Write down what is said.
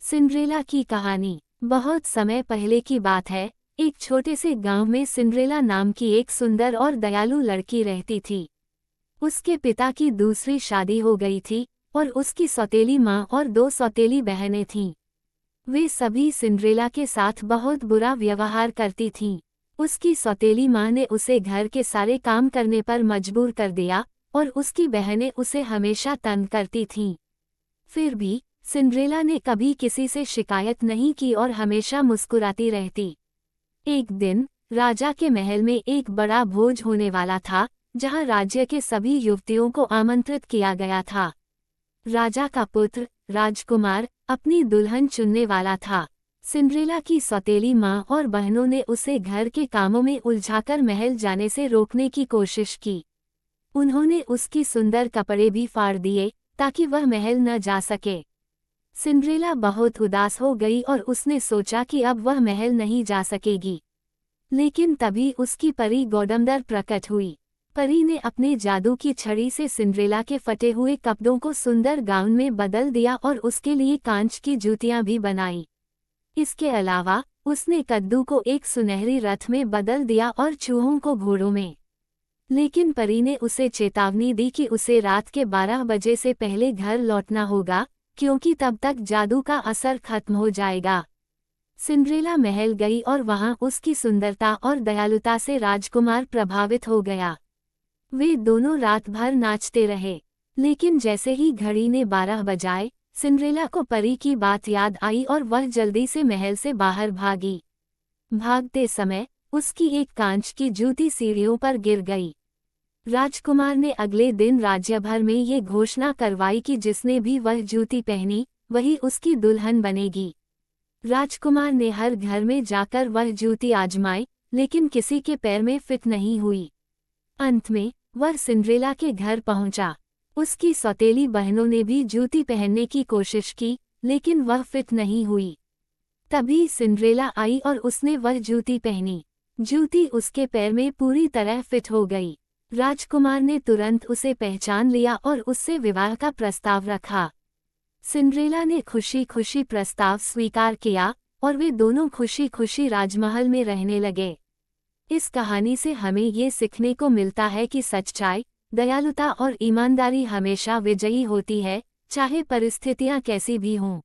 Cinderella की कहानी। बहुत समय पहले की बात है। एक छोटे से गांव में सिंड्रेला नाम की एक सुंदर और दयालु लड़की रहती थी। उसके पिता की दूसरी शादी हो गई थी और उसकी सौतेली माँ और दो सौतेली बहनें थीं। वे सभी सिंड्रेला के साथ बहुत बुरा व्यवहार करती थीं। उसकी सौतेली माँ ने उसे घर के सारे काम करने पर मजबूर कर दिया और उसकी बहनें उसे हमेशा तंग करती थीं। फिर भी सिंड्रेला ने कभी किसी से शिकायत नहीं की और हमेशा मुस्कुराती रहती। एक दिन राजा के महल में एक बड़ा भोज होने वाला था, जहां राज्य के सभी युवतियों को आमंत्रित किया गया था। राजा का पुत्र राजकुमार अपनी दुल्हन चुनने वाला था। सिंड्रेला की सौतेली माँ और बहनों ने उसे घर के कामों में उलझाकर महल जाने से रोकने की कोशिश की। उन्होंने उसकी सुंदर कपड़े भी फाड़ दिए ताकि वह महल न जा सके। सिंड्रेला बहुत उदास हो गई और उसने सोचा कि अब वह महल नहीं जा सकेगी। लेकिन तभी उसकी परी गौडमदर प्रकट हुई। परी ने अपने जादू की छड़ी से सिंड्रेला के फटे हुए कपड़ों को सुंदर गाउन में बदल दिया और उसके लिए कांच की जूतियां भी बनाई। इसके अलावा उसने कद्दू को एक सुनहरी रथ में बदल दिया और चूहों को घोड़ों में। लेकिन परी ने उसे चेतावनी दी कि उसे रात के 12 बजे से पहले घर लौटना होगा, क्योंकि तब तक जादू का असर खत्म हो जाएगा। सिंड्रेला महल गई और वहां उसकी सुंदरता और दयालुता से राजकुमार प्रभावित हो गया। वे दोनों रात भर नाचते रहे। लेकिन जैसे ही घड़ी ने 12 बजाए, सिंड्रेला को परी की बात याद आई और वह जल्दी से महल से बाहर भागी। भागते समय उसकी एक कांच की जूती सीढ़ियों पर गिर गई। राजकुमार ने अगले दिन राज्य भर में ये घोषणा करवाई कि जिसने भी वह जूती पहनी वही उसकी दुल्हन बनेगी। राजकुमार ने हर घर में जाकर वह जूती आजमाई, लेकिन किसी के पैर में फिट नहीं हुई। अंत में वह सिंड्रेला के घर पहुंचा। उसकी सौतेली बहनों ने भी जूती पहनने की कोशिश की, लेकिन वह फिट नहीं हुई। तभी सिंड्रेला आई और उसने वह जूती पहनी। जूती उसके पैर में पूरी तरह फिट हो गई। राजकुमार ने तुरंत उसे पहचान लिया और उससे विवाह का प्रस्ताव रखा। सिंड्रेला ने खुशी खुशी प्रस्ताव स्वीकार किया और वे दोनों खुशी खुशी राजमहल में रहने लगे। इस कहानी से हमें ये सीखने को मिलता है कि सच्चाई, दयालुता और ईमानदारी हमेशा विजयी होती है, चाहे परिस्थितियां कैसी भी हों।